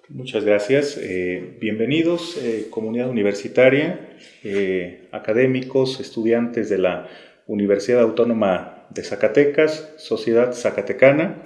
Muchas gracias. Bienvenidos, comunidad universitaria, académicos, estudiantes de la Universidad Autónoma de Zacatecas, Sociedad Zacatecana.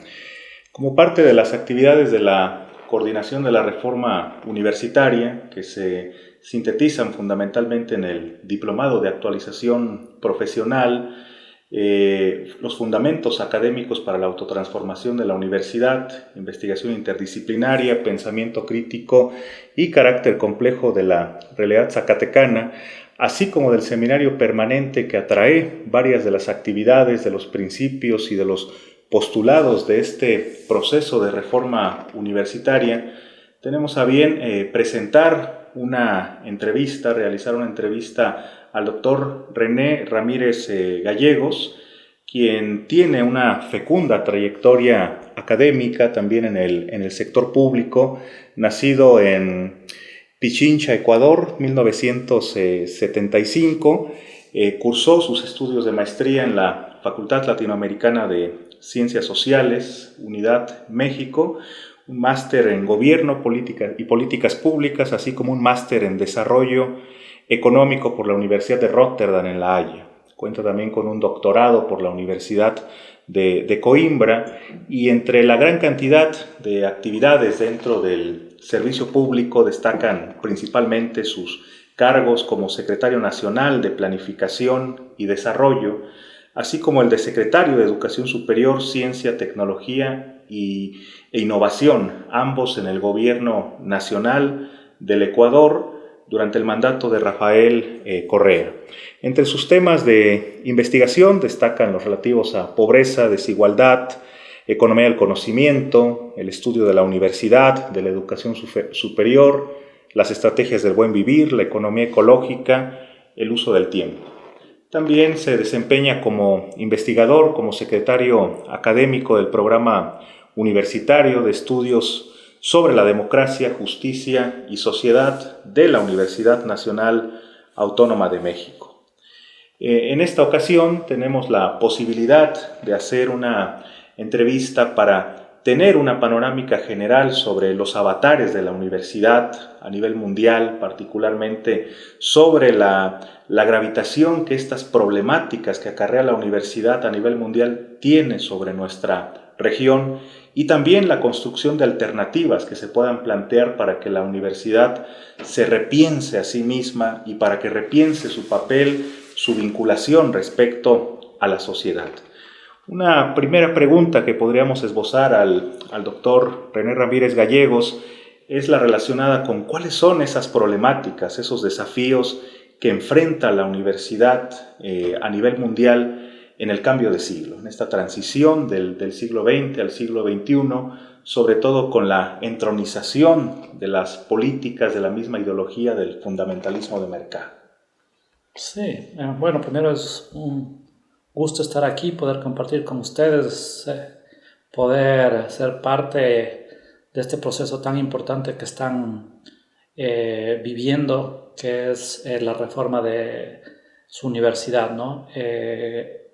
Como parte de las actividades de la coordinación de la reforma universitaria, que se sintetizan fundamentalmente en el Diplomado de Actualización Profesional, los fundamentos académicos para la autotransformación de la universidad, investigación interdisciplinaria, pensamiento crítico y carácter complejo de la realidad zacatecana, así como del seminario permanente que atrae varias de las actividades, de los principios y de los postulados de este proceso de reforma universitaria. Tenemos a bien presentar una entrevista, realizar una entrevista al doctor René Ramírez Gallegos, quien tiene una fecunda trayectoria académica también en el sector público, nacido en Pichincha, Ecuador, 1975, cursó sus estudios de maestría en la Facultad Latinoamericana de Ciencias Sociales, Unidad México, un máster en Gobierno y Políticas Públicas, así como un máster en Desarrollo Económico por la Universidad de Rotterdam en La Haya. Cuenta también con un doctorado por la Universidad de Coimbra, y entre la gran cantidad de actividades dentro del servicio público destacan principalmente sus cargos como secretario nacional de Planificación y Desarrollo, así como el de secretario de Educación Superior, Ciencia, Tecnología e Innovación, ambos en el Gobierno Nacional del Ecuador durante el mandato de Rafael Correa. Entre sus temas de investigación destacan los relativos a pobreza, desigualdad, economía del conocimiento, el estudio de la universidad, de la educación superior, las estrategias del buen vivir, la economía ecológica, el uso del tiempo. También se desempeña como investigador, como secretario académico del programa universitario de estudios sobre la democracia, justicia y sociedad de la Universidad Nacional Autónoma de México. En esta ocasión tenemos la posibilidad de hacer una entrevista para tener una panorámica general sobre los avatares de la universidad a nivel mundial, particularmente sobre la gravitación que estas problemáticas que acarrea la universidad a nivel mundial tiene sobre nuestra región, y también la construcción de alternativas que se puedan plantear para que la universidad se repiense a sí misma y para que repiense su papel, su vinculación respecto a la sociedad. Una primera pregunta que podríamos esbozar al doctor René Ramírez Gallegos es la relacionada con cuáles son esas problemáticas, esos desafíos que enfrenta la universidad a nivel mundial en el cambio de siglo, en esta transición del siglo XX al siglo XXI, sobre todo con la entronización de las políticas de la misma ideología del fundamentalismo de mercado. Sí, bueno, primero es un gusto estar aquí, poder compartir con ustedes, poder ser parte de este proceso tan importante que están viviendo, que es la reforma de su universidad, ¿no?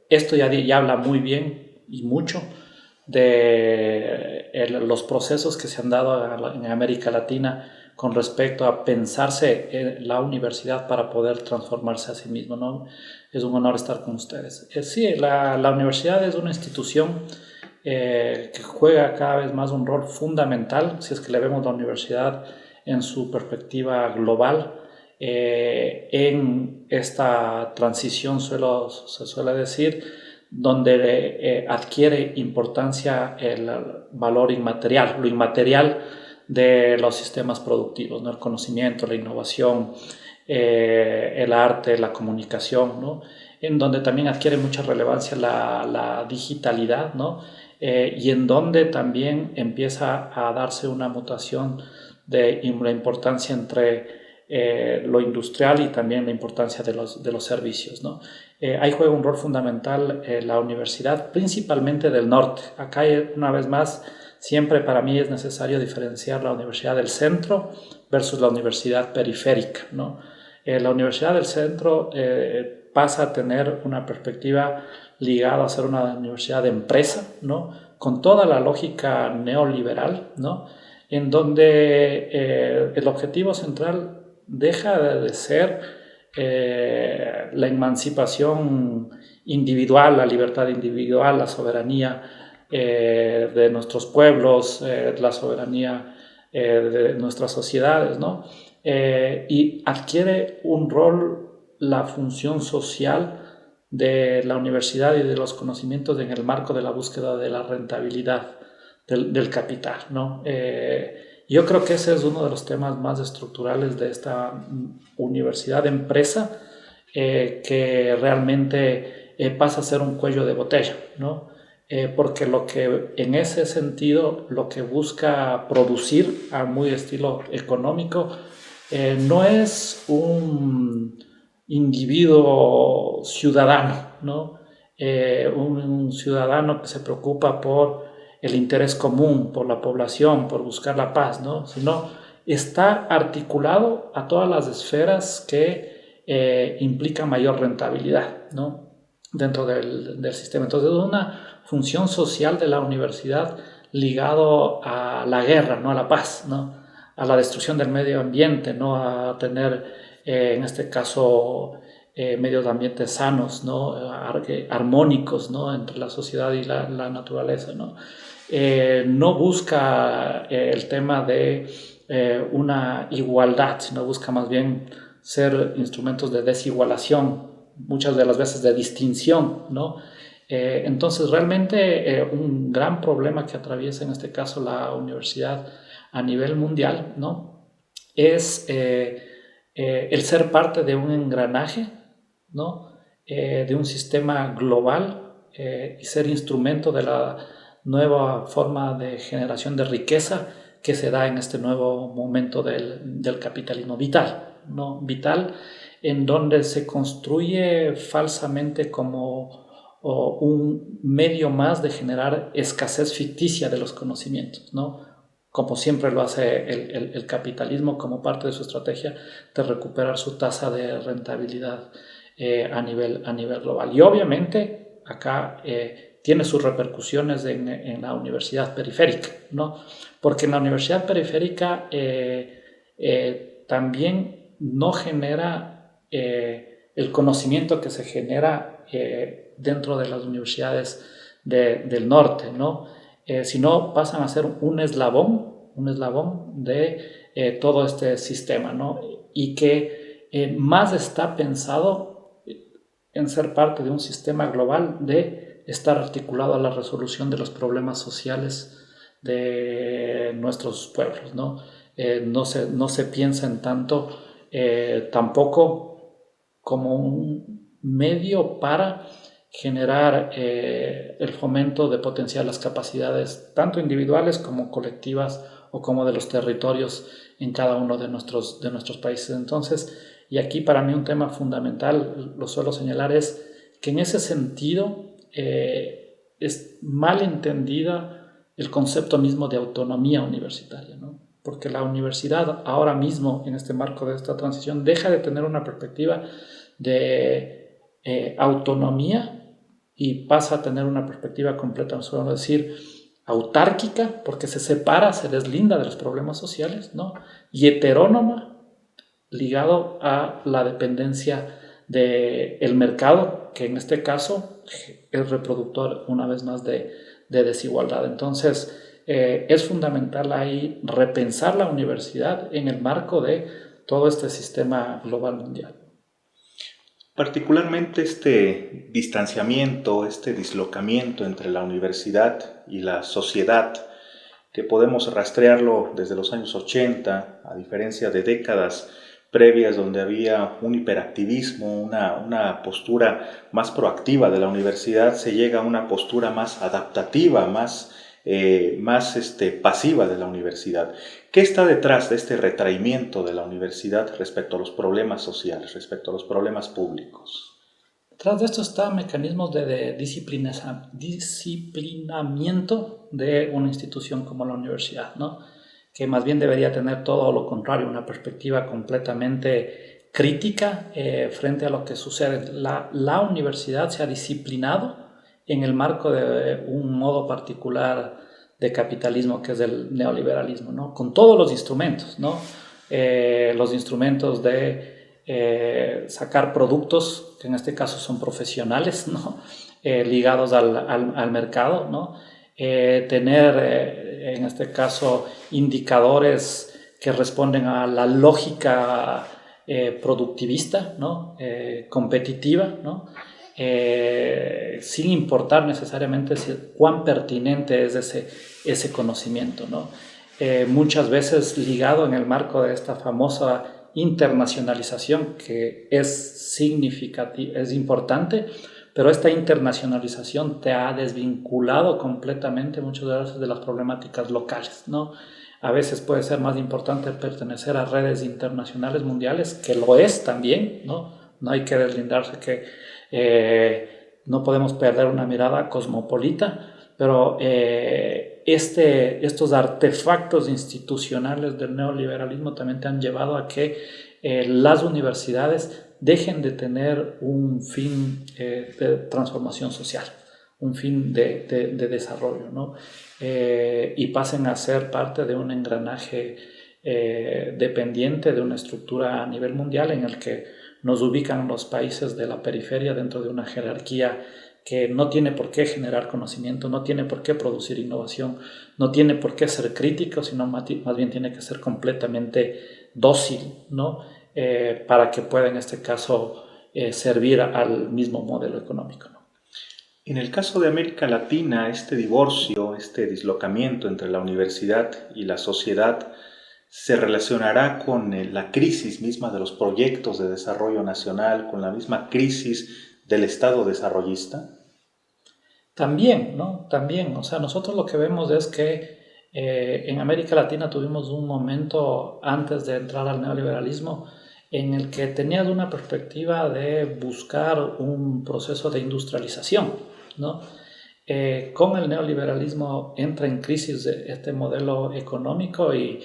Esto ya habla muy bien y mucho de los procesos que se han dado en América Latina con respecto a pensarse en la universidad para poder transformarse a sí mismo, ¿no? Es un honor estar con ustedes. Sí, la universidad es una institución que juega cada vez más un rol fundamental, si es que le vemos la universidad en su perspectiva global, en esta transición, se suele decir, donde adquiere importancia el valor inmaterial, lo inmaterial de los sistemas productivos, ¿no? El conocimiento, la innovación, el arte, la comunicación, ¿no? En donde también adquiere mucha relevancia la digitalidad, ¿no? Y en donde también empieza a darse una mutación de la importancia entre lo industrial y también la importancia de los servicios, ¿no? Ahí juega un rol fundamental la universidad, principalmente del norte. Acá, una vez más, siempre para mí es necesario diferenciar la universidad del centro versus la universidad periférica, ¿no? La universidad del centro pasa a tener una perspectiva ligada a ser una universidad de empresa, ¿no? Con toda la lógica neoliberal, ¿no? en donde el objetivo central deja de ser la emancipación individual, la libertad individual, la soberanía de nuestros pueblos, la soberanía de nuestras sociedades, ¿no? Y adquiere un rol, la función social de la universidad y de los conocimientos en el marco de la búsqueda de la rentabilidad del capital, ¿no? Yo creo que ese es uno de los temas más estructurales de esta universidad empresa, que realmente pasa a ser un cuello de botella, ¿no? Porque lo que en ese sentido lo que busca producir a muy estilo económico no es un individuo ciudadano, ¿no? Un ciudadano que se preocupa por el interés común, por la población, por buscar la paz, ¿no? Sino está articulado a todas las esferas que implican mayor rentabilidad, ¿no? Dentro del sistema. Entonces, es una función social de la universidad ligado a la guerra, no a la paz, ¿no? A la destrucción del medio ambiente, ¿no? A tener, en este caso, medios ambientes sanos, ¿no? Armónicos, ¿no? Entre la sociedad y la naturaleza, ¿no? No busca el tema de una igualdad, sino busca más bien ser instrumentos de desigualación, muchas de las veces de distinción, ¿no? Entonces, realmente un gran problema que atraviesa en este caso la universidad a nivel mundial, ¿no? Es el ser parte de un engranaje, ¿no? De un sistema global y ser instrumento de la nueva forma de generación de riqueza que se da en este nuevo momento del capitalismo vital, ¿no? Vital, en donde se construye falsamente como un medio más de generar escasez ficticia de los conocimientos, ¿no? Como siempre lo hace el capitalismo como parte de su estrategia de recuperar su tasa de rentabilidad a nivel global. Y obviamente acá tiene sus repercusiones en la universidad periférica, ¿no? Porque en la universidad periférica también no genera el conocimiento que se genera dentro de las universidades del norte, ¿no? Sino pasan a ser un eslabón de todo este sistema, ¿no? Y que más está pensado en ser parte de un sistema global de estar articulado a la resolución de los problemas sociales de nuestros pueblos, ¿no? No se piensa en tanto tampoco como un medio para generar el fomento de potenciar las capacidades tanto individuales como colectivas o como de los territorios en cada uno de nuestros países. Entonces, y aquí para mí un tema fundamental, lo suelo señalar, es que en ese sentido es mal entendida el concepto mismo de autonomía universitaria, ¿no? Porque la universidad ahora mismo, en este marco de esta transición, deja de tener una perspectiva de autonomía y pasa a tener una perspectiva completa, suelo decir, autárquica, porque se separa, se deslinda de los problemas sociales, ¿no? Y heterónoma, ligado a la dependencia del mercado, que en este caso es reproductor una vez más de desigualdad. Entonces, es fundamental ahí repensar la universidad en el marco de todo este sistema global mundial. Particularmente este distanciamiento, este dislocamiento entre la universidad y la sociedad, que podemos rastrearlo desde los años 80, a diferencia de décadas previas donde había un hiperactivismo, una postura más proactiva de la universidad, se llega a una postura más adaptativa, más pasiva de la universidad. ¿Qué está detrás de este retraimiento de la universidad respecto a los problemas sociales, respecto a los problemas públicos? Detrás de esto están mecanismos de disciplinamiento de una institución como la universidad, ¿no? Que más bien debería tener todo lo contrario, una perspectiva completamente crítica frente a lo que sucede. La universidad se ha disciplinado en el marco de un modo particular de capitalismo que es el neoliberalismo, ¿no? Con todos los instrumentos, ¿no? Los instrumentos de sacar productos, que en este caso son profesionales, ¿no? Ligados al mercado, ¿no? Tener, en este caso, indicadores que responden a la lógica productivista, ¿no? Competitiva, ¿no? Sin importar necesariamente cuán pertinente es ese conocimiento, ¿no? Muchas veces ligado en el marco de esta famosa internacionalización que es significativa, es importante, pero esta internacionalización te ha desvinculado completamente muchas veces de las problemáticas locales, ¿no? A veces puede ser más importante pertenecer a redes internacionales mundiales, que lo es también, ¿no? No hay que deslindarse que no podemos perder una mirada cosmopolita, pero estos artefactos institucionales del neoliberalismo también te han llevado a que las universidades dejen de tener un fin de transformación social, un fin de desarrollo, ¿no? Y pasen a ser parte de un engranaje dependiente de una estructura a nivel mundial en el que nos ubican los países de la periferia dentro de una jerarquía que no tiene por qué generar conocimiento, no tiene por qué producir innovación, no tiene por qué ser crítico, sino más bien tiene que ser completamente dócil, ¿no? Para que pueda en este caso servir al mismo modelo económico, ¿no? En el caso de América Latina, este divorcio, este dislocamiento entre la universidad y la sociedad se relacionará con la crisis misma de los proyectos de desarrollo nacional, con la misma crisis del Estado desarrollista. También, ¿no? También, o sea, nosotros lo que vemos es que en América Latina tuvimos un momento antes de entrar al neoliberalismo en el que tenías una perspectiva de buscar un proceso de industrialización, ¿no? Con el neoliberalismo entra en crisis este modelo económico y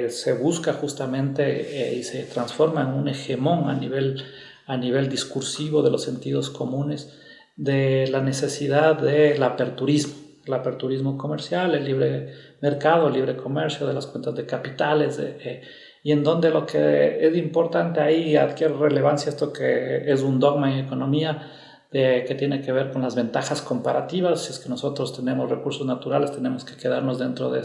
se busca justamente y se transforma en un hegemón a nivel discursivo de los sentidos comunes de la necesidad del aperturismo comercial, el libre mercado, el libre comercio, de las cuentas de capitales, y en donde lo que es importante ahí adquiere relevancia esto que es un dogma en economía, que tiene que ver con las ventajas comparativas. Si es que nosotros tenemos recursos naturales, tenemos que quedarnos dentro de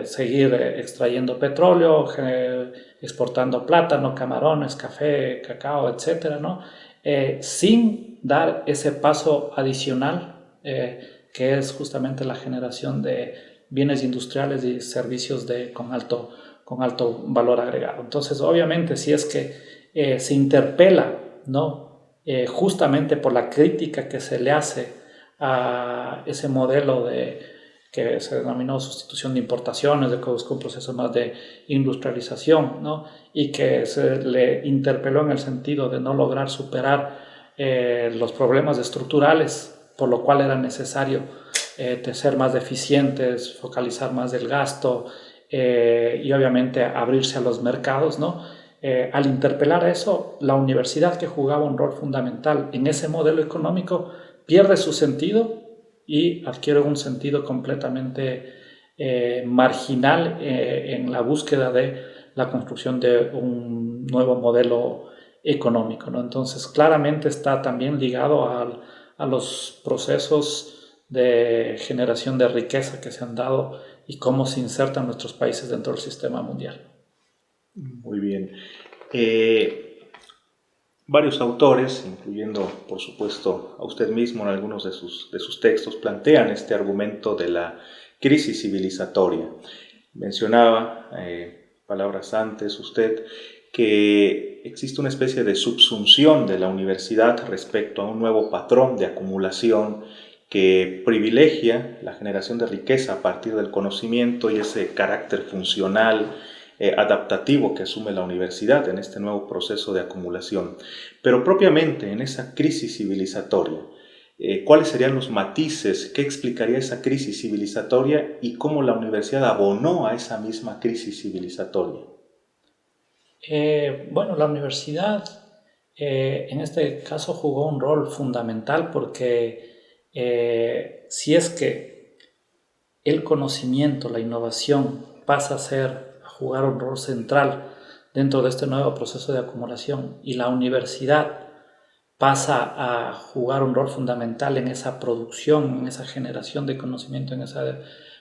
seguir extrayendo petróleo, exportando plátano, camarones, café, cacao, etcétera, ¿no? Sin dar ese paso adicional que es justamente la generación de bienes industriales y servicios con alto valor agregado. Entonces, obviamente, si es que se interpela, ¿no? Justamente por la crítica que se le hace a ese modelo que se denominó sustitución de importaciones, de que buscó un proceso más de industrialización, ¿no? Y que se le interpeló en el sentido de no lograr superar los problemas estructurales, por lo cual era necesario ser más eficientes, focalizar más el gasto y obviamente abrirse a los mercados, ¿no? Al interpelar a eso, la universidad, que jugaba un rol fundamental en ese modelo económico, pierde su sentido y adquiere un sentido completamente marginal en la búsqueda de la construcción de un nuevo modelo económico, ¿no? Entonces, claramente está también ligado a los procesos de generación de riqueza que se han dado y cómo se insertan nuestros países dentro del sistema mundial. Muy bien. Varios autores, incluyendo por supuesto a usted mismo en algunos de sus textos, plantean este argumento de la crisis civilizatoria. Mencionaba palabras antes usted que existe una especie de subsunción de la universidad respecto a un nuevo patrón de acumulación que privilegia la generación de riqueza a partir del conocimiento y ese carácter funcional adaptativo que asume la universidad en este nuevo proceso de acumulación. Pero propiamente en esa crisis civilizatoria, ¿cuáles serían los matices? ¿Qué explicaría esa crisis civilizatoria y cómo la universidad abonó a esa misma crisis civilizatoria? Bueno, la universidad en este caso jugó un rol fundamental porque si es que el conocimiento, la innovación pasa a jugar un rol central dentro de este nuevo proceso de acumulación y la universidad pasa a jugar un rol fundamental en esa producción, en esa generación de conocimiento, en esa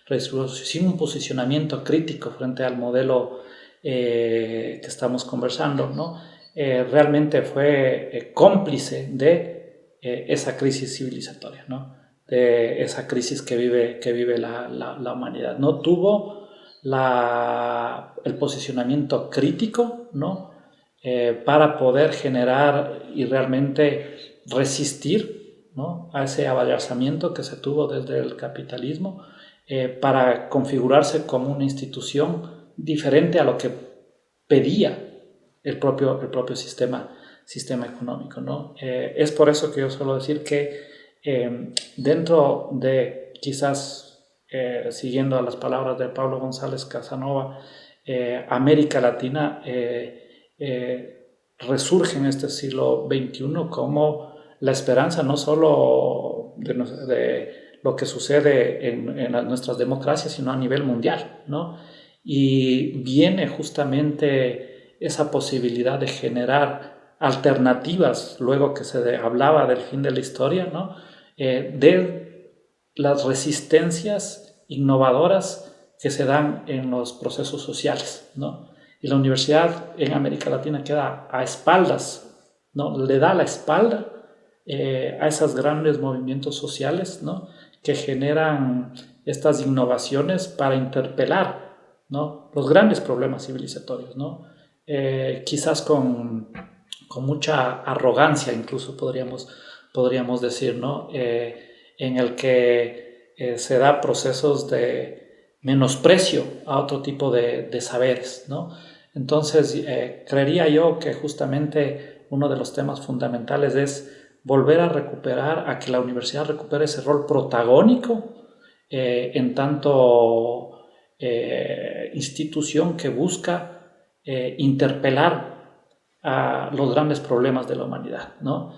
redistribución, sin un posicionamiento crítico frente al modelo que estamos conversando, ¿no? Realmente fue cómplice de esa crisis civilizatoria, ¿no? De esa crisis que vive la humanidad. No tuvo el posicionamiento crítico, ¿no? Para poder generar y realmente resistir, ¿no?, a ese abalanzamiento que se tuvo desde el capitalismo, para configurarse como una institución diferente a lo que pedía el propio sistema económico, ¿no? Es por eso que yo suelo decir que dentro de, quizás siguiendo a las palabras de Pablo González Casanova, América Latina resurge en este siglo XXI como la esperanza no solo de lo que sucede en nuestras democracias, sino a nivel mundial, ¿no? Y viene justamente esa posibilidad de generar alternativas, luego que se hablaba del fin de la historia, ¿no?, de las resistencias innovadoras que se dan en los procesos sociales, ¿no? Y la universidad en América Latina queda a espaldas, ¿no? Le da la espalda a esos grandes movimientos sociales, ¿no?, que generan estas innovaciones para interpelar, ¿no?, los grandes problemas civilizatorios, ¿no? Quizás con mucha arrogancia, incluso podríamos decir, ¿no? En el que se da procesos de menosprecio a otro tipo de saberes, ¿no? Entonces, creería yo que justamente uno de los temas fundamentales es volver a recuperar, a que la universidad recupere ese rol protagónico en tanto institución que busca interpelar a los grandes problemas de la humanidad, ¿no?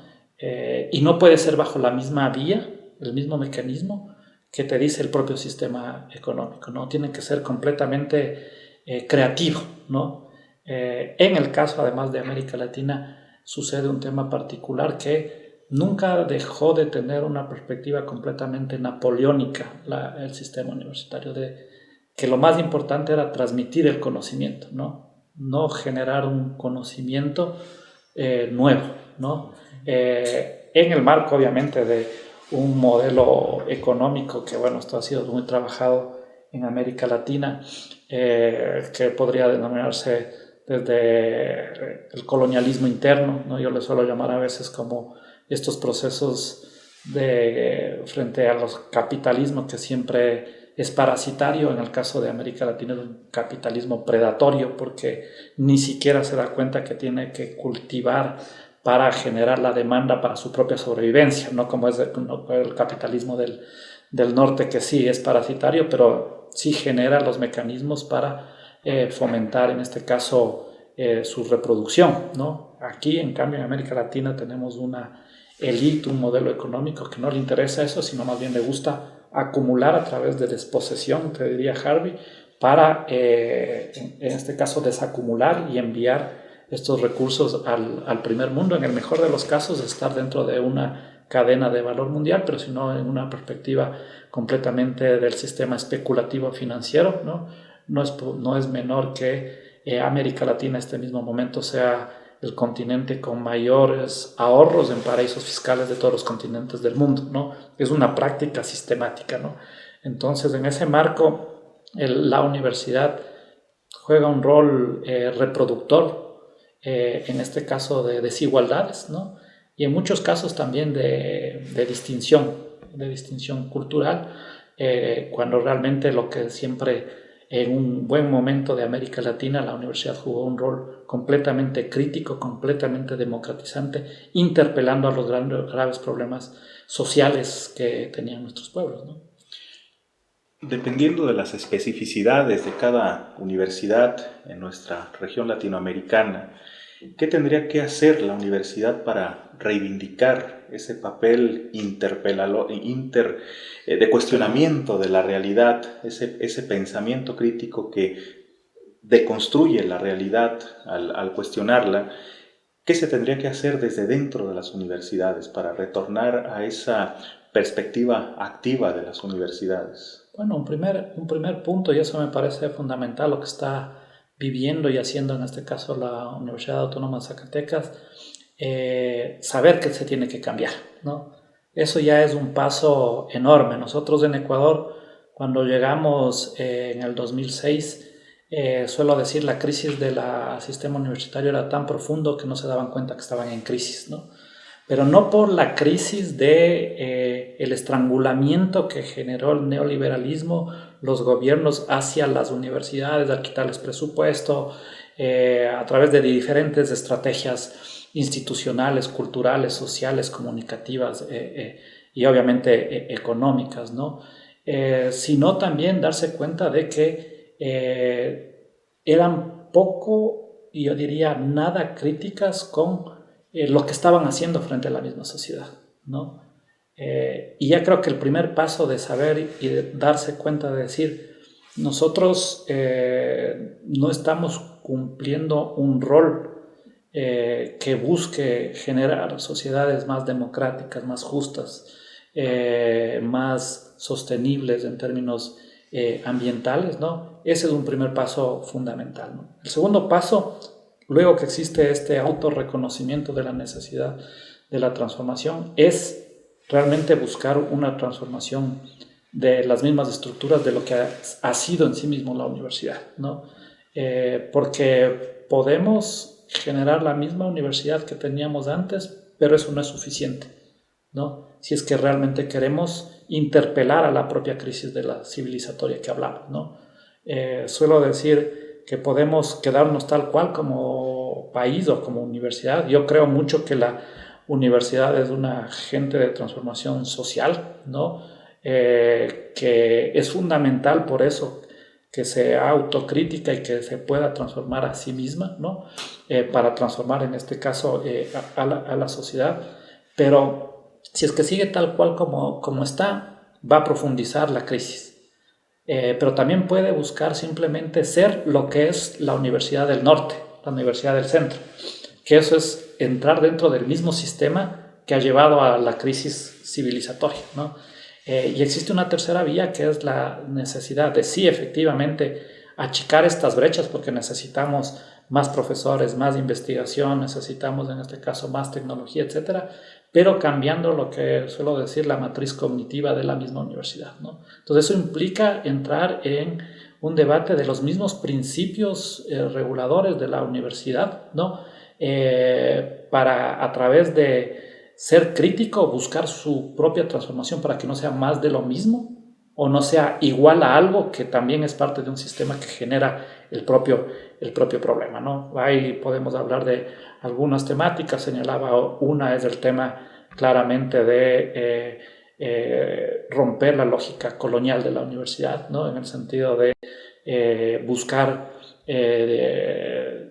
Y no puede ser bajo la misma vía, el mismo mecanismo que te dice el propio sistema económico, ¿no? Tiene que ser completamente creativo, ¿no? En el caso, además de América Latina, sucede un tema particular que nunca dejó de tener una perspectiva completamente napoleónica el sistema universitario, de que lo más importante era transmitir el conocimiento, no generar un conocimiento nuevo, ¿no? En el marco, obviamente, de un modelo económico que, bueno, esto ha sido muy trabajado en América Latina, que podría denominarse desde el colonialismo interno, ¿no? Yo le suelo llamar a veces como estos procesos frente a los capitalismos que siempre es parasitario. En el caso de América Latina es un capitalismo predatorio porque ni siquiera se da cuenta que tiene que cultivar para generar la demanda para su propia sobrevivencia, no como es el capitalismo del norte, que sí es parasitario, pero sí genera los mecanismos para fomentar, en este caso, su reproducción, ¿no? Aquí, en cambio, en América Latina tenemos una élite, un modelo económico que no le interesa eso, sino más bien le gusta acumular a través de desposesión, te diría Harvey, para, en este caso, desacumular y enviar estos recursos al primer mundo, en el mejor de los casos estar dentro de una cadena de valor mundial, pero si no en una perspectiva completamente del sistema especulativo financiero, ¿no? No es menor que América Latina en este mismo momento sea el continente con mayores ahorros en paraísos fiscales de todos los continentes del mundo, ¿no? Es una práctica sistemática, ¿no? Entonces, en ese marco, la universidad juega un rol reproductor, en este caso de desigualdades, ¿no? Y en muchos casos también de distinción cultural, cuando realmente lo que siempre en un buen momento de América Latina la universidad jugó un rol completamente crítico, completamente democratizante, interpelando a los graves problemas sociales que tenían nuestros pueblos, ¿no? Dependiendo de las especificidades de cada universidad en nuestra región latinoamericana, ¿Qué tendría que hacer la universidad para reivindicar ese papel de cuestionamiento de la realidad, ese pensamiento crítico que deconstruye la realidad al cuestionarla? ¿Qué se tendría que hacer desde dentro de las universidades para retornar a esa perspectiva activa de las universidades? Bueno, un primer punto, y eso me parece fundamental, lo que está viviendo y haciendo en este caso la Universidad Autónoma de Zacatecas, saber que se tiene que cambiar, ¿no? Eso ya es un paso enorme. Nosotros en Ecuador, cuando llegamos en el 2006, suelo decir, la crisis del sistema universitario era tan profundo que no se daban cuenta que estaban en crisis, ¿no? Pero no por la crisis de el estrangulamiento que generó el neoliberalismo, los gobiernos hacia las universidades, al quitarles presupuesto, a través de diferentes estrategias institucionales, culturales, sociales, comunicativas y obviamente económicas, ¿no? Sino también darse cuenta de que eran poco, y yo diría nada, críticas con lo que estaban haciendo frente a la misma sociedad, ¿no? Y ya creo que el primer paso de saber y de darse cuenta de decir, nosotros no estamos cumpliendo un rol que busque generar sociedades más democráticas, más justas, más sostenibles en términos ambientales, ¿no? Ese es un primer paso fundamental, ¿no? El segundo paso, luego que existe este autorreconocimiento de la necesidad de la transformación, es realmente buscar una transformación de las mismas estructuras de lo que ha sido en sí mismo la universidad, ¿no? Porque podemos generar la misma universidad que teníamos antes, pero eso no es suficiente, ¿no? Si es que realmente queremos interpelar a la propia crisis de la civilizatoria que hablamos, ¿no? Suelo decir que podemos quedarnos tal cual como país o como universidad. Yo creo mucho que la universidad es un agente de transformación social, ¿no? Que es fundamental por eso que sea autocrítica y que se pueda transformar a sí misma, ¿no? Para transformar en este caso a la sociedad. Pero si es que sigue tal cual como está, va a profundizar la crisis. Pero también puede buscar simplemente ser lo que es la Universidad del Norte, la Universidad del Centro, que eso es entrar dentro del mismo sistema que ha llevado a la crisis civilizatoria, ¿no? Y existe una tercera vía, que es la necesidad de sí, efectivamente, achicar estas brechas, porque necesitamos más profesores, más investigación, necesitamos en este caso más tecnología, etcétera, pero cambiando lo que suelo decir la matriz cognitiva de la misma universidad, ¿no? Entonces eso implica entrar en un debate de los mismos principios reguladores de la universidad, ¿no? Para a través de ser crítico, buscar su propia transformación para que no sea más de lo mismo o no sea igual a algo que también es parte de un sistema que genera el propio problema, ¿no? Ahí podemos hablar de algunas temáticas. Señalaba una es el tema claramente de romper la lógica colonial de la universidad, ¿no? En el sentido de buscar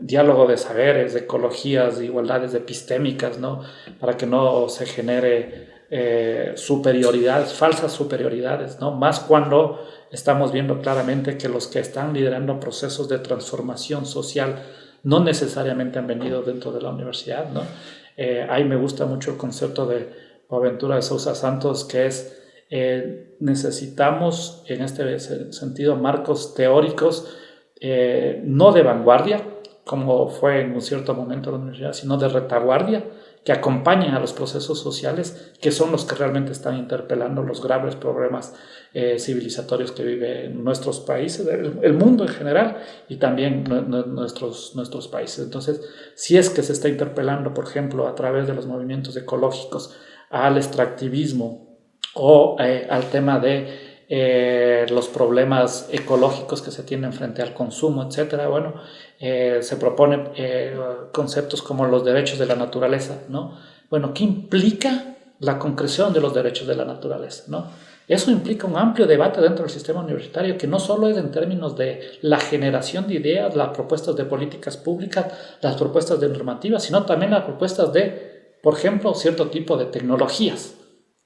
diálogo de saberes, de ecologías, de igualdades epistémicas, ¿no? Para que no se genere superioridades, falsas superioridades, ¿no? Más cuando estamos viendo claramente que los que están liderando procesos de transformación social no necesariamente han venido dentro de la universidad, ¿no? Ahí me gusta mucho el concepto de Boaventura de Sousa Santos, que es necesitamos en este sentido marcos teóricos no de vanguardia, como fue en un cierto momento la universidad, sino de retaguardia, que acompañen a los procesos sociales, que son los que realmente están interpelando los graves problemas civilizatorios que viven nuestros países, el mundo en general, y también nuestros países. Entonces, si es que se está interpelando, por ejemplo, a través de los movimientos ecológicos al extractivismo o al tema de los problemas ecológicos que se tienen frente al consumo, etcétera. Bueno, se proponen conceptos como los derechos de la naturaleza, ¿no? Bueno, ¿qué implica la concreción de los derechos de la naturaleza, ¿no? Eso implica un amplio debate dentro del sistema universitario que no solo es en términos de la generación de ideas, las propuestas de políticas públicas, las propuestas de normativas, sino también las propuestas de, por ejemplo, cierto tipo de tecnologías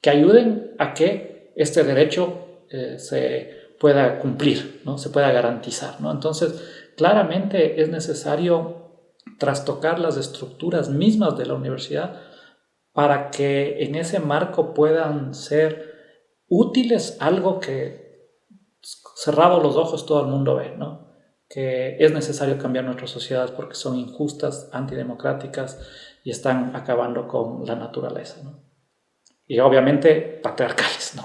que ayuden a que este derecho se pueda cumplir, ¿no? Se pueda garantizar, ¿no? Entonces, claramente es necesario trastocar las estructuras mismas de la universidad para que en ese marco puedan ser útiles, algo que cerrados los ojos todo el mundo ve, ¿no? Que es necesario cambiar nuestras sociedades porque son injustas, antidemocráticas y están acabando con la naturaleza, ¿no? Y obviamente patriarcales, ¿no?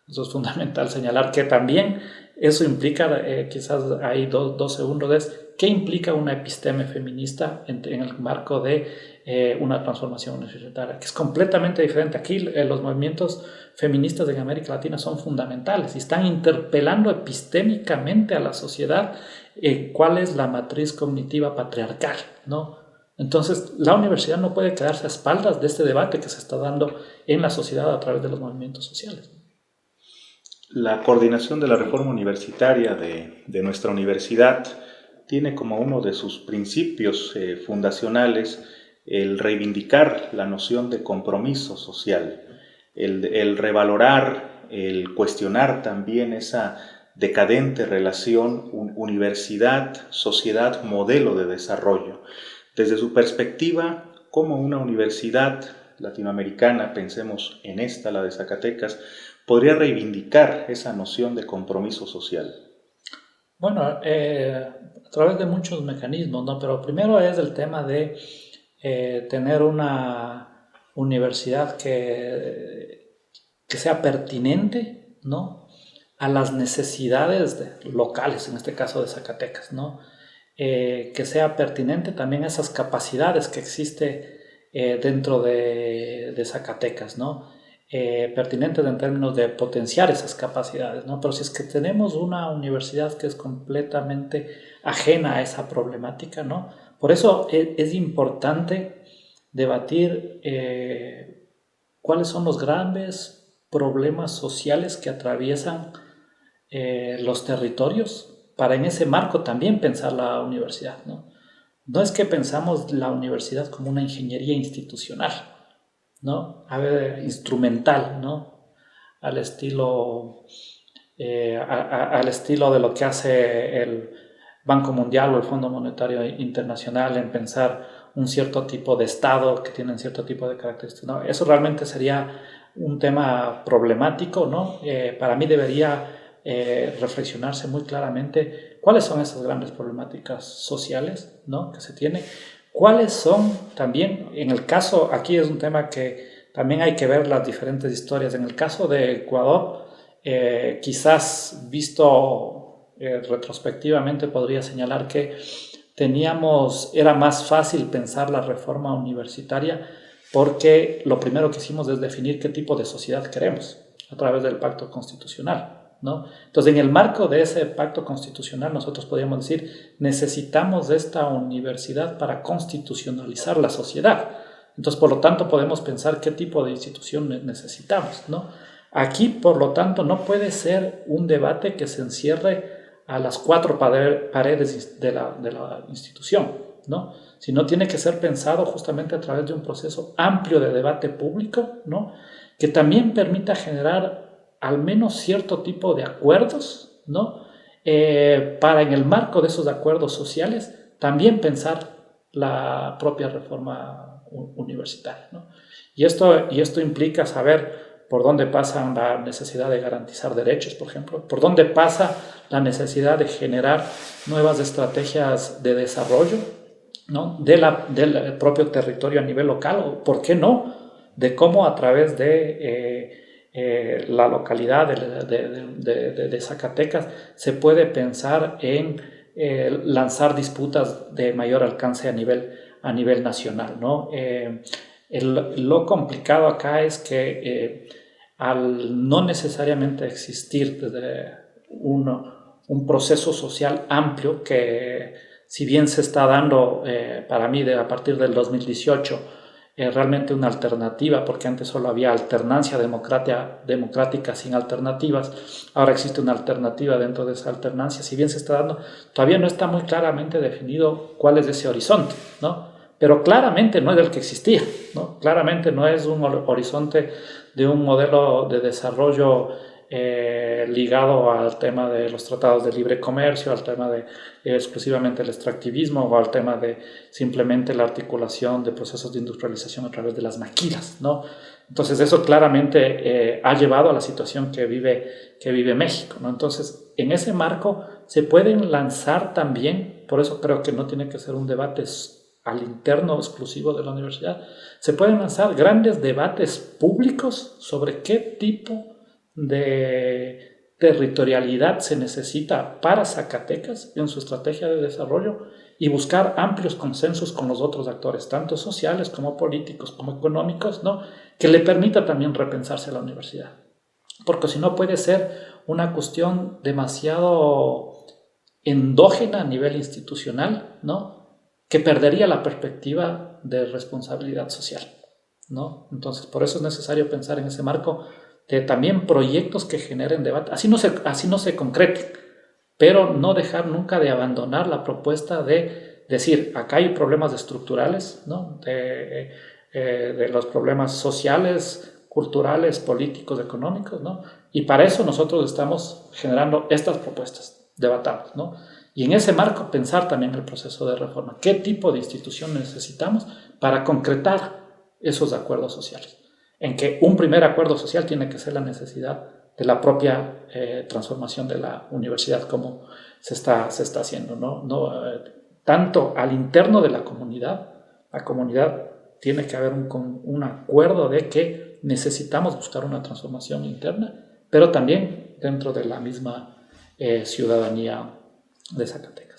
Eso es fundamental señalar que también eso implica, quizás hay dos segundos, es qué implica una episteme feminista en el marco de una transformación universitaria, que es completamente diferente. Aquí los movimientos feministas en América Latina son fundamentales y están interpelando epistémicamente a la sociedad cuál es la matriz cognitiva patriarcal, ¿no? Entonces, la universidad no puede quedarse a espaldas de este debate que se está dando en la sociedad a través de los movimientos sociales. La coordinación de la reforma universitaria de nuestra universidad tiene como uno de sus principios fundacionales el reivindicar la noción de compromiso social, el revalorar, el cuestionar también esa decadente relación universidad-sociedad modelo de desarrollo. Desde su perspectiva, como una universidad latinoamericana, pensemos en esta, la de Zacatecas, podría reivindicar esa noción de compromiso social. Bueno, a través de muchos mecanismos, ¿no? Pero primero es el tema de tener una universidad que sea pertinente, ¿no? A las necesidades locales, en este caso de Zacatecas, ¿no? Que sea pertinente también a esas capacidades que existe dentro de Zacatecas, ¿no? Pertinentes en términos de potenciar esas capacidades, ¿no? Pero si es que tenemos una universidad que es completamente ajena a esa problemática, ¿no? Por eso es importante debatir cuáles son los grandes problemas sociales que atraviesan los territorios para en ese marco también pensar la universidad, ¿no? No es que pensamos la universidad como una ingeniería institucional, ¿no? A ver, instrumental, ¿no? Al estilo de lo que hace el Banco Mundial o el Fondo Monetario Internacional en pensar un cierto tipo de Estado que tienen cierto tipo de características, ¿no? Eso realmente sería un tema problemático, ¿no? Para mí debería reflexionarse muy claramente cuáles son esas grandes problemáticas sociales, ¿no? Que se tienen. ¿Cuáles son también, en el caso, aquí es un tema que también hay que ver las diferentes historias. En el caso de Ecuador, quizás visto retrospectivamente podría señalar que era más fácil pensar la reforma universitaria porque lo primero que hicimos es definir qué tipo de sociedad queremos a través del pacto constitucional, ¿no? Entonces, en el marco de ese pacto constitucional, nosotros podríamos decir, necesitamos esta universidad para constitucionalizar la sociedad. Entonces, por lo tanto, podemos pensar qué tipo de institución necesitamos, ¿no? Aquí, por lo tanto, no puede ser un debate que se encierre a las cuatro paredes de la institución, ¿no? Sino tiene que ser pensado justamente a través de un proceso amplio de debate público, ¿no? Que también permita generar al menos cierto tipo de acuerdos, ¿no? Para en el marco de esos acuerdos sociales también pensar la propia reforma universitaria, ¿no? Y esto implica saber por dónde pasa la necesidad de garantizar derechos, por ejemplo, por dónde pasa la necesidad de generar nuevas estrategias de desarrollo, ¿no? Del propio territorio a nivel local, o por qué no, de cómo a través de la localidad de Zacatecas se puede pensar en lanzar disputas de mayor alcance a nivel nacional, ¿no? Lo complicado acá es que al no necesariamente existir desde un proceso social amplio que si bien se está dando para mí a partir del 2018 realmente una alternativa, porque antes solo había alternancia democrática sin alternativas. Ahora existe una alternativa dentro de esa alternancia. Si bien se está dando, todavía no está muy claramente definido cuál es ese horizonte, ¿no? Pero claramente no es el que existía, ¿no? Claramente no es un horizonte de un modelo de desarrollo ligado al tema de los tratados de libre comercio, al tema de exclusivamente el extractivismo o al tema de simplemente la articulación de procesos de industrialización a través de las maquilas, ¿no? Entonces eso claramente ha llevado a la situación que vive México, ¿no? Entonces en ese marco se pueden lanzar también, por eso creo que no tiene que ser un debate al interno exclusivo de la universidad, se pueden lanzar grandes debates públicos sobre qué tipo de territorialidad se necesita para Zacatecas en su estrategia de desarrollo y buscar amplios consensos con los otros actores, tanto sociales como políticos, como económicos, ¿no? Que le permita también repensarse la universidad. Porque si no puede ser una cuestión demasiado endógena a nivel institucional, ¿no? Que perdería la perspectiva de responsabilidad social, ¿no? Entonces, por eso es necesario pensar en ese marco de también proyectos que generen debate, así no se concreten, pero no dejar nunca de abandonar la propuesta de decir, acá hay problemas estructurales, ¿no? De los problemas sociales, culturales, políticos, económicos, ¿no? Y para eso nosotros estamos generando estas propuestas, debatamos, ¿no? Y en ese marco pensar también el proceso de reforma. ¿Qué tipo de institución necesitamos para concretar esos acuerdos sociales? En que un primer acuerdo social tiene que ser la necesidad de la propia transformación de la universidad como se está haciendo, ¿no? Tanto al interno de la comunidad tiene que haber un acuerdo de que necesitamos buscar una transformación interna, pero también dentro de la misma ciudadanía de Zacatecas.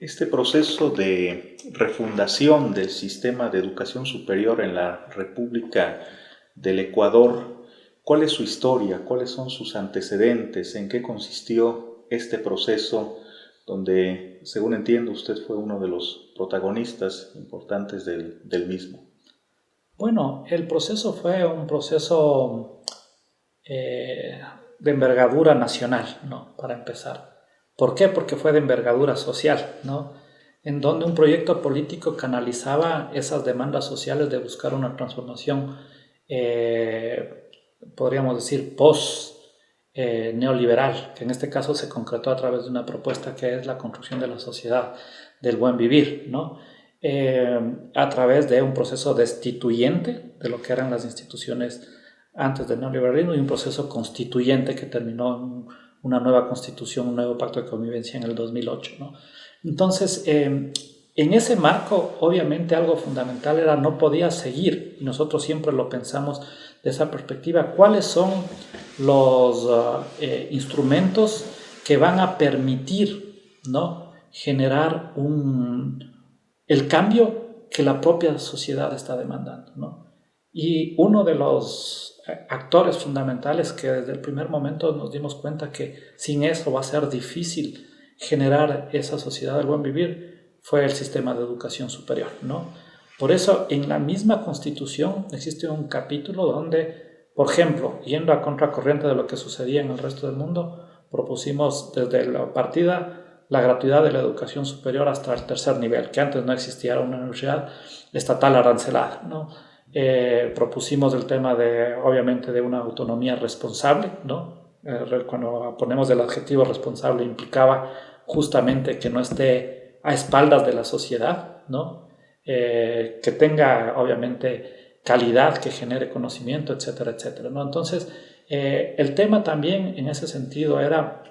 Este proceso de refundación del sistema de educación superior en la República del Ecuador, ¿cuál es su historia? ¿Cuáles son sus antecedentes? ¿En qué consistió este proceso donde, según entiendo, usted fue uno de los protagonistas importantes del mismo? Bueno, el proceso fue un proceso de envergadura nacional, ¿no? Para empezar. ¿Por qué? Porque fue de envergadura social, ¿no? En donde un proyecto político canalizaba esas demandas sociales de buscar una transformación, podríamos decir, neoliberal, que en este caso se concretó a través de una propuesta que es la construcción de la sociedad del buen vivir, ¿no? A través de un proceso destituyente de lo que eran las instituciones antes del neoliberalismo y un proceso constituyente que terminó en una nueva constitución, un nuevo pacto de convivencia en el 2008, ¿no? Entonces, en ese marco, obviamente algo fundamental era no podía seguir, y nosotros siempre lo pensamos de esa perspectiva, cuáles son los instrumentos que van a permitir, ¿no? Generar el cambio que la propia sociedad está demandando, ¿no? Y uno de los actores fundamentales que desde el primer momento nos dimos cuenta que sin eso va a ser difícil generar esa sociedad del buen vivir fue el sistema de educación superior, ¿no? Por eso en la misma Constitución existe un capítulo donde, por ejemplo, yendo a contracorriente de lo que sucedía en el resto del mundo, propusimos desde la partida la gratuidad de la educación superior hasta el tercer nivel, que antes no existía una universidad estatal arancelada, ¿no? Propusimos el tema obviamente, de una autonomía responsable, ¿no? Cuando ponemos el adjetivo responsable implicaba justamente que no esté a espaldas de la sociedad, ¿no? Que tenga, obviamente, calidad, que genere conocimiento, etcétera, etcétera, ¿no? Entonces, el tema también en ese sentido era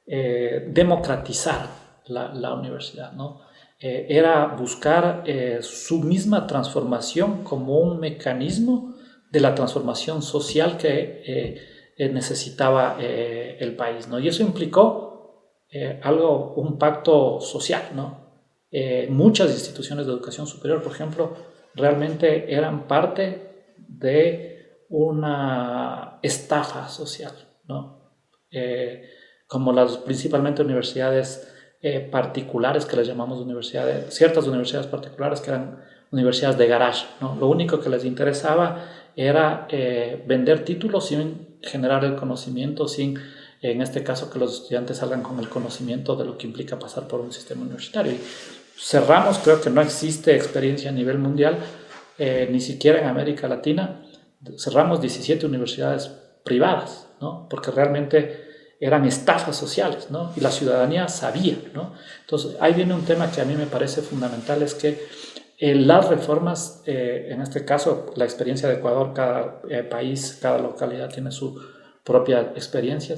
democratizar la universidad, ¿no? Era buscar su misma transformación como un mecanismo de la transformación social que necesitaba el país, ¿no? Y eso implicó un pacto social, ¿no? Muchas instituciones de educación superior, por ejemplo, realmente eran parte de una estafa social, ¿no? Como las principalmente universidades particulares que les llamamos universidades, ciertas universidades particulares que eran universidades de garage, ¿no? Lo único que les interesaba era vender títulos sin generar el conocimiento, sin, en este caso, que los estudiantes salgan con el conocimiento de lo que implica pasar por un sistema universitario. Y cerramos, creo que no existe experiencia a nivel mundial, ni siquiera en América Latina, cerramos 17 universidades privadas, ¿no? Porque realmente eran estafas sociales, ¿no? Y la ciudadanía sabía, ¿no? Entonces, ahí viene un tema que a mí me parece fundamental, es que las reformas, en este caso, la experiencia de Ecuador, cada país, cada localidad tiene su propia experiencia,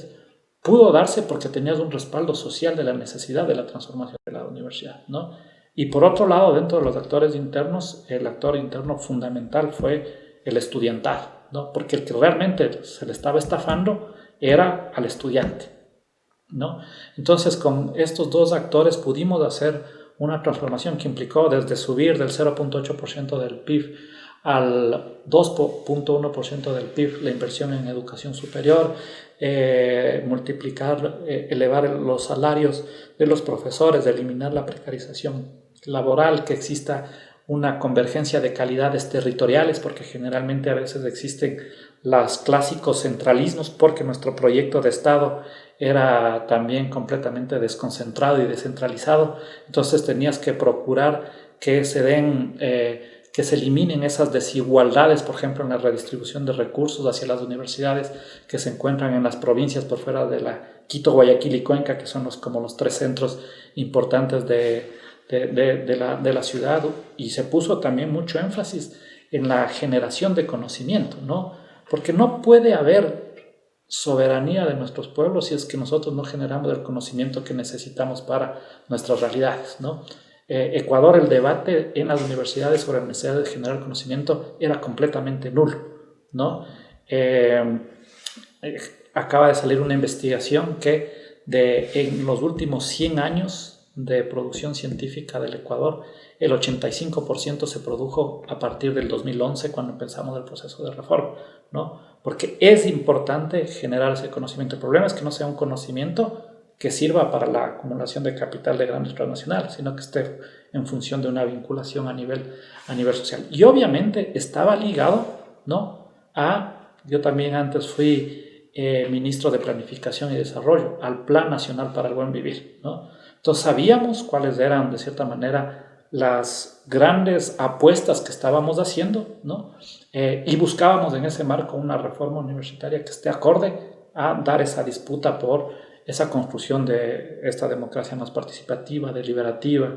pudo darse porque tenías un respaldo social de la necesidad de la transformación de la universidad, ¿no? Y por otro lado, dentro de los actores internos, el actor interno fundamental fue el estudiantado, ¿no? Porque el que realmente se le estaba estafando era al estudiante, ¿no? Entonces, con estos dos actores pudimos hacer una transformación que implicó desde subir del 0.8% del PIB al 2.1% del PIB la inversión en educación superior, multiplicar, elevar los salarios de los profesores, de eliminar la precarización laboral, que exista una convergencia de calidades territoriales, porque generalmente a veces existen los clásicos centralismos, porque nuestro proyecto de Estado era también completamente desconcentrado y descentralizado. Entonces tenías que procurar que se den, que se eliminen esas desigualdades, por ejemplo, en la redistribución de recursos hacia las universidades que se encuentran en las provincias por fuera de la Quito, Guayaquil y Cuenca, que son como los tres centros importantes de la ciudad. Y se puso también mucho énfasis en la generación de conocimiento, ¿no? Porque no puede haber soberanía de nuestros pueblos si es que nosotros no generamos el conocimiento que necesitamos para nuestras realidades, ¿no? Ecuador, el debate en las universidades sobre la necesidad de generar conocimiento era completamente nulo, ¿no? Acaba de salir una investigación que en los últimos 100 años de producción científica del Ecuador, el 85% se produjo a partir del 2011, cuando empezamos el proceso de reforma, ¿no? Porque es importante generar ese conocimiento. El problema es que no sea un conocimiento que sirva para la acumulación de capital de grandes transnacionales, sino que esté en función de una vinculación a nivel social. Y obviamente estaba ligado, ¿no? Yo también antes fui ministro de Planificación y Desarrollo, al Plan Nacional para el Buen Vivir, ¿no? Entonces sabíamos cuáles eran, de cierta manera, las grandes apuestas que estábamos haciendo, ¿no? Y buscábamos en ese marco una reforma universitaria que esté acorde a dar esa disputa por esa construcción de esta democracia más participativa, deliberativa,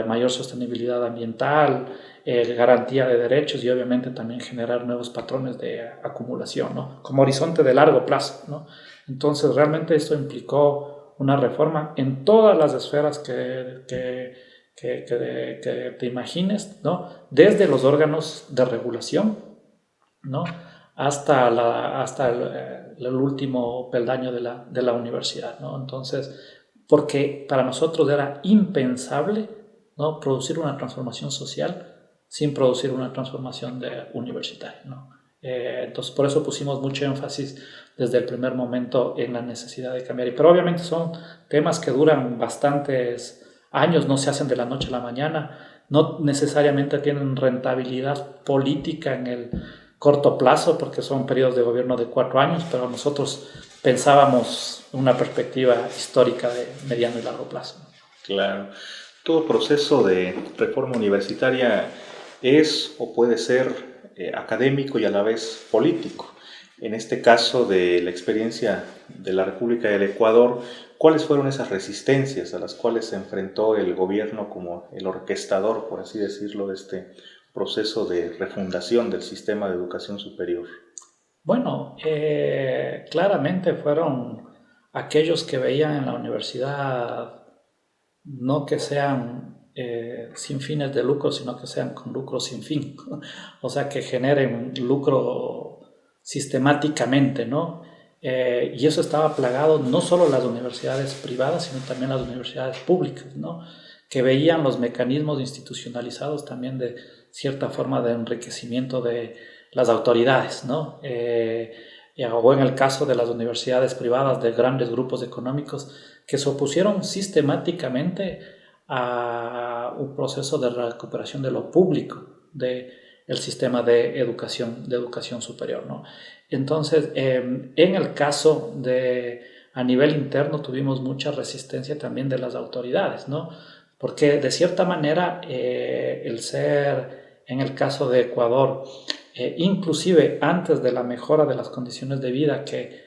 mayor sostenibilidad ambiental, garantía de derechos y obviamente también generar nuevos patrones de acumulación, ¿no? Como horizonte de largo plazo, ¿no? Entonces realmente esto implicó una reforma en todas las esferas que te imagines, ¿no? Desde los órganos de regulación, ¿no? Hasta el último peldaño de la universidad, ¿no? Entonces, porque para nosotros era impensable, ¿no?, producir una transformación social sin producir una transformación universitaria, ¿no? Entonces, por eso pusimos mucho énfasis desde el primer momento en la necesidad de cambiar. Pero obviamente son temas que duran bastantes años, no se hacen de la noche a la mañana, no necesariamente tienen rentabilidad política en el corto plazo, porque son periodos de gobierno de 4 años, pero nosotros pensábamos una perspectiva histórica de mediano y largo plazo. Claro. Todo proceso de reforma universitaria es o puede ser académico y a la vez político. En este caso de la experiencia de la República del Ecuador, ¿cuáles fueron esas resistencias a las cuales se enfrentó el gobierno como el orquestador, por así decirlo, de este proceso de refundación del sistema de educación superior? Bueno, claramente fueron aquellos que veían en la universidad no que sean sin fines de lucro, sino que sean con lucro sin fin, o sea, que generen lucro sistemáticamente, ¿no? Y eso estaba plagado no solo las universidades privadas, sino también las universidades públicas, ¿no?, que veían los mecanismos institucionalizados también de cierta forma de enriquecimiento de las autoridades, ¿no? O en el caso de las universidades privadas, de grandes grupos económicos que se opusieron sistemáticamente a un proceso de recuperación de lo público, del sistema de educación superior, ¿no? Entonces, en el caso a nivel interno tuvimos mucha resistencia también de las autoridades, ¿no? Porque de cierta manera el ser, en el caso de Ecuador, inclusive antes de la mejora de las condiciones de vida que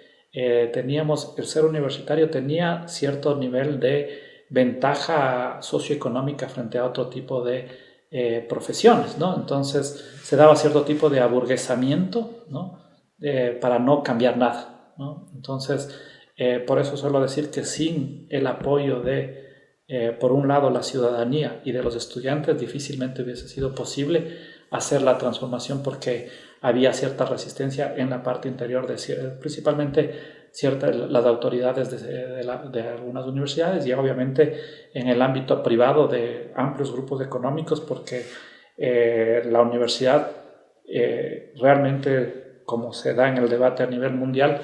teníamos, el ser universitario tenía cierto nivel de ventaja socioeconómica frente a otro tipo de profesiones, ¿no? Entonces se daba cierto tipo de aburguesamiento, ¿no? Para no cambiar nada, ¿no? Entonces, por eso suelo decir que sin el apoyo por un lado, la ciudadanía y de los estudiantes, difícilmente hubiese sido posible hacer la transformación porque había cierta resistencia en la parte interior, principalmente las autoridades de algunas universidades y obviamente en el ámbito privado de amplios grupos económicos, porque la universidad realmente, como se da en el debate a nivel mundial,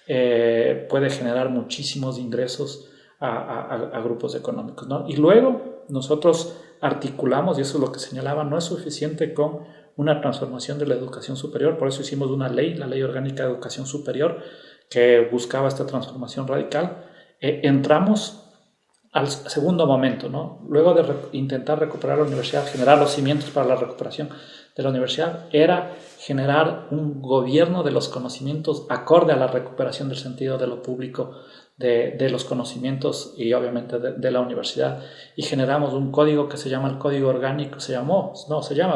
puede generar muchísimos ingresos a grupos económicos, ¿no? Y luego nosotros articulamos, y eso es lo que señalaba, no es suficiente con una transformación de la educación superior, por eso hicimos una ley, la Ley Orgánica de Educación Superior, que buscaba esta transformación radical. Entramos al segundo momento, ¿no? Luego de intentar recuperar la universidad, generar los cimientos para la recuperación de la universidad, era generar un gobierno de los conocimientos acorde a la recuperación del sentido de lo público, de los conocimientos y obviamente de la universidad, y generamos un código que se llama el Código Orgánico, se llama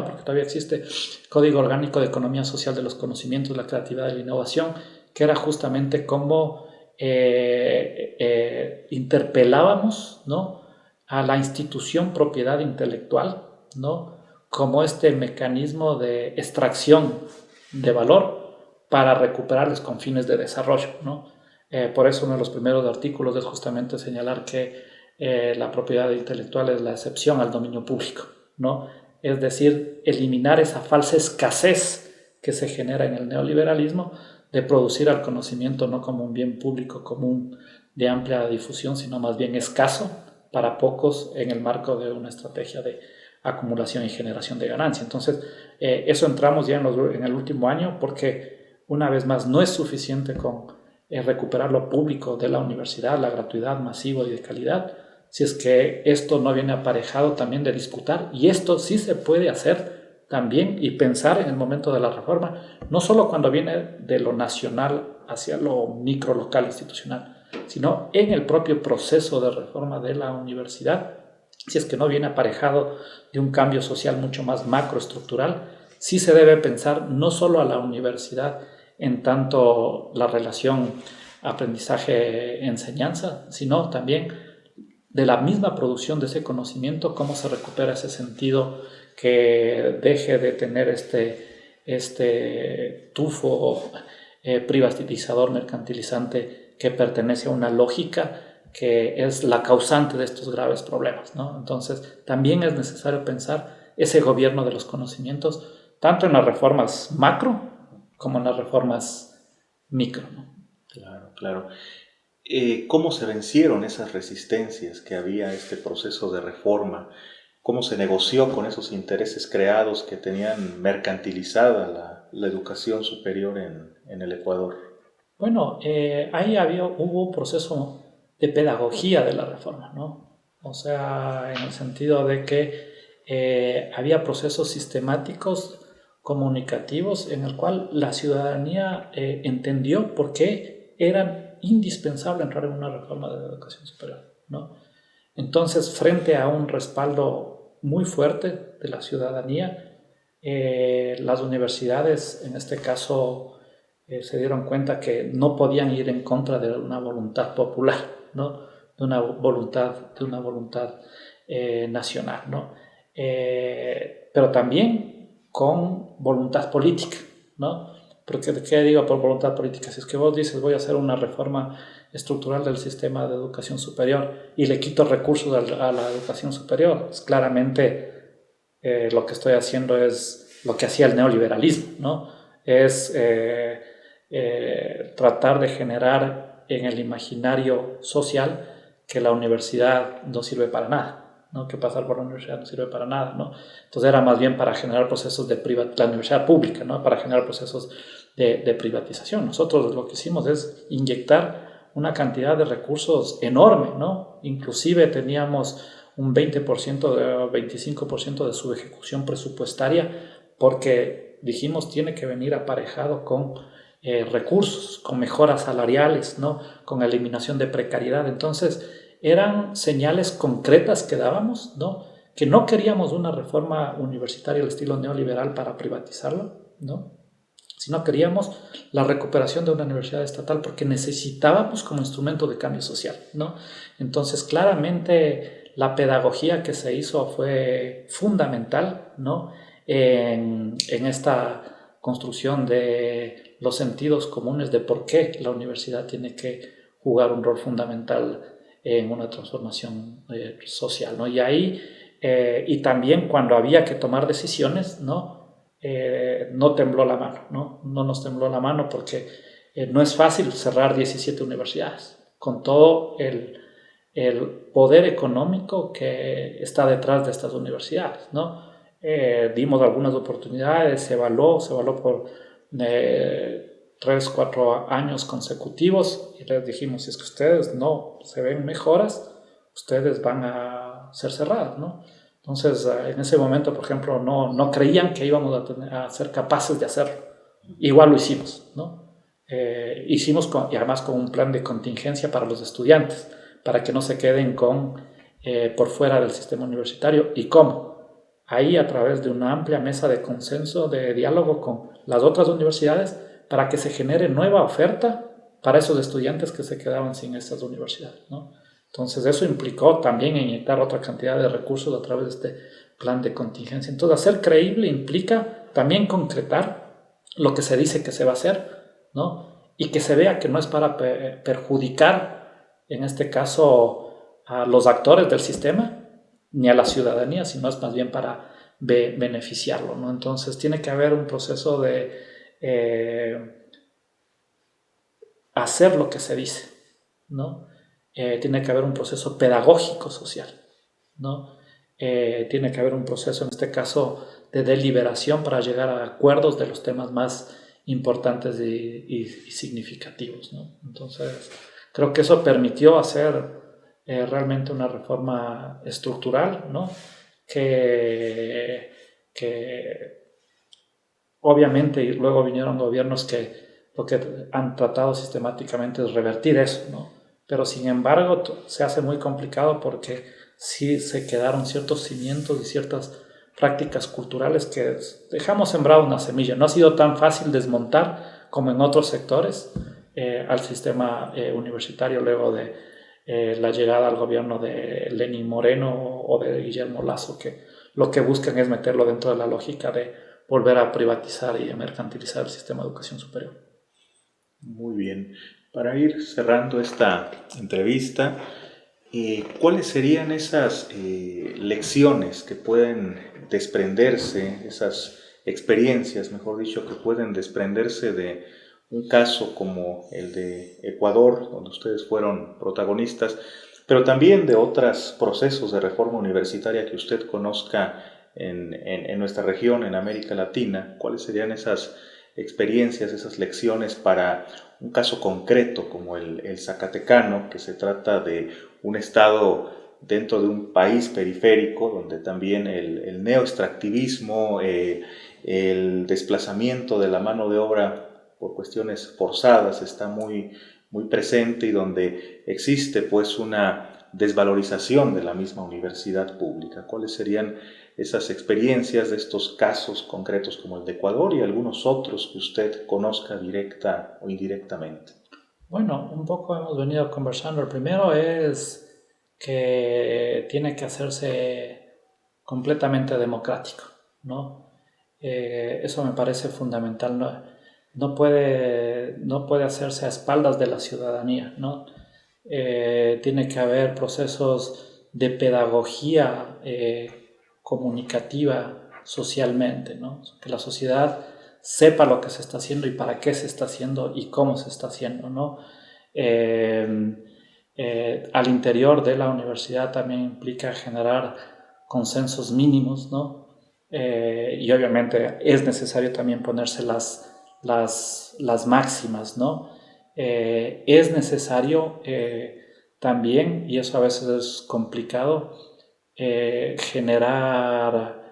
porque todavía existe, Código Orgánico de Economía Social de los Conocimientos, la Creatividad y la Innovación, que era justamente cómo interpelábamos, ¿no?, a la institución propiedad intelectual, ¿no?, como este mecanismo de extracción de valor para recuperarles con fines de desarrollo, ¿no? Por eso uno de los primeros artículos es justamente señalar que la propiedad intelectual es la excepción al dominio público, ¿no? Es decir, eliminar esa falsa escasez que se genera en el neoliberalismo de producir al conocimiento no como un bien público común de amplia difusión, sino más bien escaso para pocos en el marco de una estrategia de acumulación y generación de ganancia. Entonces, eso entramos ya en el último año, porque una vez más no es suficiente con recuperar lo público de la universidad, la gratuidad masiva y de calidad, si es que esto no viene aparejado también de disputar, y esto sí se puede hacer también y pensar en el momento de la reforma, no solo cuando viene de lo nacional hacia lo micro, local, institucional, sino en el propio proceso de reforma de la universidad, si es que no viene aparejado de un cambio social mucho más macroestructural. Sí se debe pensar no solo a la universidad en tanto la relación aprendizaje-enseñanza, sino también de la misma producción de ese conocimiento, cómo se recupera ese sentido, que deje de tener este tufo privatizador, mercantilizante, que pertenece a una lógica que es la causante de estos graves problemas, ¿no? Entonces, también es necesario pensar ese gobierno de los conocimientos, tanto en las reformas macro como en las reformas micro, ¿no? Claro, claro. ¿Cómo se vencieron esas resistencias que había a este proceso de reforma? ¿Cómo se negoció con esos intereses creados que tenían mercantilizada la educación superior en el Ecuador? Bueno, ahí hubo un proceso de pedagogía de la reforma, ¿no? O sea, en el sentido de que había procesos sistemáticos comunicativos en el cual la ciudadanía entendió por qué era indispensable entrar en una reforma de la educación superior, ¿no? Entonces, frente a un respaldo muy fuerte de la ciudadanía, las universidades, en este caso, se dieron cuenta que no podían ir en contra de una voluntad popular, ¿no?, de una voluntad nacional, ¿no? Pero también con voluntad política, ¿no? Porque, ¿qué digo por voluntad política? Si es que vos dices, voy a hacer una reforma estructural del sistema de educación superior y le quito recursos a la educación superior, pues claramente lo que estoy haciendo es lo que hacía el neoliberalismo, ¿no? Es tratar de generar en el imaginario social que la universidad no sirve para nada, ¿no? Que pasar por la universidad no sirve para nada, ¿no? Entonces era más bien para generar procesos de la universidad pública, ¿no? Para generar procesos de privatización. Nosotros lo que hicimos es inyectar una cantidad de recursos enorme, ¿no? Inclusive teníamos un 20%, 25% de su ejecución presupuestaria, porque dijimos tiene que venir aparejado con recursos, con mejoras salariales, ¿no? Con eliminación de precariedad. Entonces, eran señales concretas que dábamos, ¿no? Que no queríamos una reforma universitaria al estilo neoliberal para privatizarlo, ¿no? Sino queríamos la recuperación de una universidad estatal porque necesitábamos como instrumento de cambio social, ¿no? Entonces, claramente la pedagogía que se hizo fue fundamental, ¿no? En esta construcción de los sentidos comunes de por qué la universidad tiene que jugar un rol fundamental en una transformación social, ¿no? Y ahí, y también cuando había que tomar decisiones, ¿no? No tembló la mano, ¿no? No nos tembló la mano porque no es fácil cerrar 17 universidades con todo el poder económico que está detrás de estas universidades, ¿no? Dimos algunas oportunidades, se evaluó por 3, 4 años consecutivos y les dijimos, si es que ustedes no se ven mejoras, ustedes van a ser cerradas, ¿no? Entonces, en ese momento, por ejemplo, no creían que íbamos a ser capaces de hacerlo. Igual lo hicimos, ¿no? Hicimos y además con un plan de contingencia para los estudiantes, para que no se queden por fuera del sistema universitario. ¿Y cómo? Ahí a través de una amplia mesa de consenso, de diálogo con las otras universidades, para que se genere nueva oferta para esos estudiantes que se quedaban sin estas universidades, ¿no? Entonces eso implicó también inyectar otra cantidad de recursos a través de este plan de contingencia. Entonces hacer creíble implica también concretar lo que se dice que se va a hacer, ¿no? Y que se vea que no es para perjudicar, en este caso, a los actores del sistema ni a la ciudadanía, sino es más bien para beneficiarlo, ¿no? Entonces tiene que haber un proceso de hacer lo que se dice, ¿no? Tiene que haber un proceso pedagógico social, ¿no? Tiene que haber un proceso, en este caso, de deliberación para llegar a acuerdos de los temas más importantes y significativos, ¿no? Entonces, creo que eso permitió hacer realmente una reforma estructural, ¿no? Que obviamente luego vinieron gobiernos que lo que han tratado sistemáticamente es revertir eso, ¿no? Pero sin embargo se hace muy complicado porque sí se quedaron ciertos cimientos y ciertas prácticas culturales que dejamos sembrado una semilla. No ha sido tan fácil desmontar como en otros sectores al sistema universitario luego de la llegada al gobierno de Lenín Moreno o de Guillermo Lasso, que lo que buscan es meterlo dentro de la lógica de volver a privatizar y a mercantilizar el sistema de educación superior. Muy bien. Para ir cerrando esta entrevista, ¿cuáles serían esas lecciones que pueden desprenderse, esas experiencias, mejor dicho, que pueden desprenderse de un caso como el de Ecuador, donde ustedes fueron protagonistas, pero también de otros procesos de reforma universitaria que usted conozca en nuestra región, en América Latina? ¿Cuáles serían esas experiencias, esas lecciones para un caso concreto como el zacatecano, que se trata de un estado dentro de un país periférico donde también el neoextractivismo, el desplazamiento de la mano de obra por cuestiones forzadas está muy, muy presente y donde existe pues una desvalorización de la misma universidad pública? ¿Cuáles serían esas experiencias de estos casos concretos como el de Ecuador y algunos otros que usted conozca directa o indirectamente? Bueno, un poco hemos venido conversando. El primero es que tiene que hacerse completamente democrático, ¿no? Eso me parece fundamental. No puede hacerse a espaldas de la ciudadanía, ¿no? Tiene que haber procesos de pedagogía comunicativa socialmente, ¿no? Que la sociedad sepa lo que se está haciendo y para qué se está haciendo y cómo se está haciendo, ¿no? al interior de la universidad también implica generar consensos mínimos, ¿no? Y obviamente es necesario también ponerse las máximas, ¿no? Es necesario también, y eso a veces es complicado, generar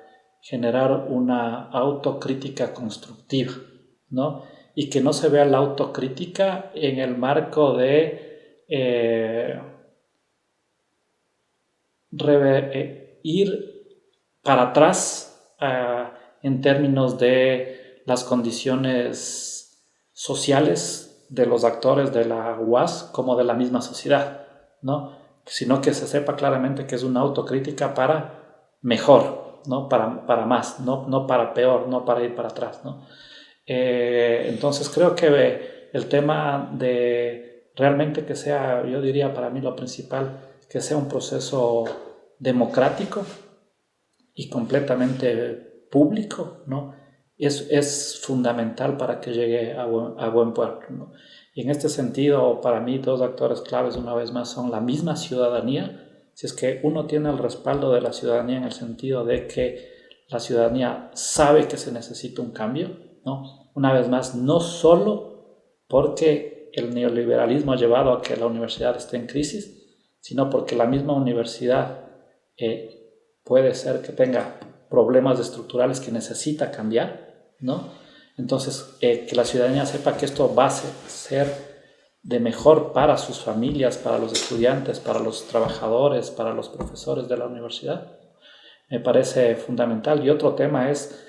una autocrítica constructiva, ¿no? Y que no se vea la autocrítica en el marco de ir para atrás en términos de las condiciones sociales de los actores de la UAS como de la misma sociedad, ¿no? Sino que se sepa claramente que es una autocrítica para mejor, ¿no? Para más, no para peor, no para ir para atrás, ¿no? Entonces creo que el tema de realmente que sea, yo diría para mí lo principal, que sea un proceso democrático y completamente público, ¿no? Es fundamental para que llegue a buen puerto, ¿no? Y en este sentido, para mí, dos actores claves, una vez más, son la misma ciudadanía. Si es que uno tiene el respaldo de la ciudadanía en el sentido de que la ciudadanía sabe que se necesita un cambio, ¿no? Una vez más, no solo porque el neoliberalismo ha llevado a que la universidad esté en crisis, sino porque la misma universidad puede ser que tenga problemas estructurales que necesita cambiar, ¿no? Entonces, que la ciudadanía sepa que esto va a ser de mejor para sus familias, para los estudiantes, para los trabajadores, para los profesores de la universidad, me parece fundamental. Y otro tema es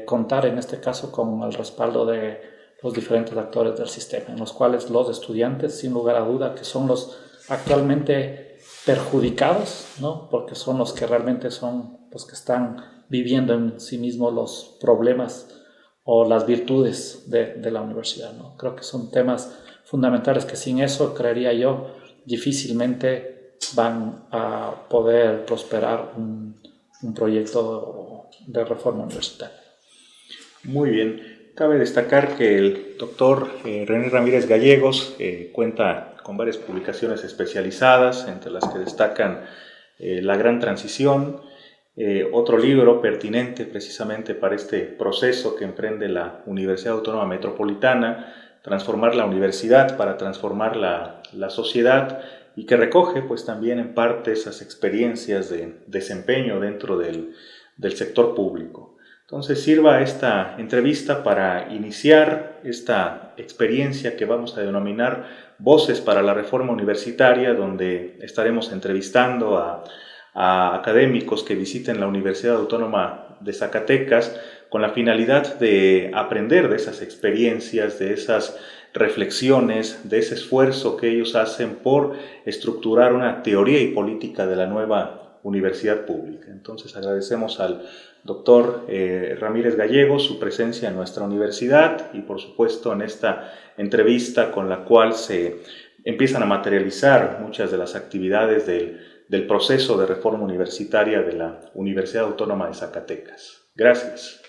contar en este caso con el respaldo de los diferentes actores del sistema, en los cuales los estudiantes, sin lugar a duda, que son los actualmente perjudicados, ¿no? Porque son los que realmente son los que están viviendo en sí mismos los problemas o las virtudes de la universidad, ¿no? Creo que son temas fundamentales que sin eso, creería yo, difícilmente van a poder prosperar un proyecto de reforma universitaria. Muy bien. Cabe destacar que el doctor René Ramírez Gallegos cuenta con varias publicaciones especializadas, entre las que destacan La Gran Transición, otro libro pertinente precisamente para este proceso que emprende la Universidad Autónoma Metropolitana, Transformar la Universidad para transformar la sociedad, y que recoge pues también en parte esas experiencias de desempeño dentro del sector público. Entonces sirva esta entrevista para iniciar esta experiencia que vamos a denominar Voces para la Reforma Universitaria, donde estaremos entrevistando a académicos que visiten la Universidad Autónoma de Zacatecas con la finalidad de aprender de esas experiencias, de esas reflexiones, de ese esfuerzo que ellos hacen por estructurar una teoría y política de la nueva universidad pública. Entonces agradecemos al doctor Ramírez Gallegos su presencia en nuestra universidad y por supuesto en esta entrevista con la cual se empiezan a materializar muchas de las actividades del proceso de reforma universitaria de la Universidad Autónoma de Zacatecas. Gracias.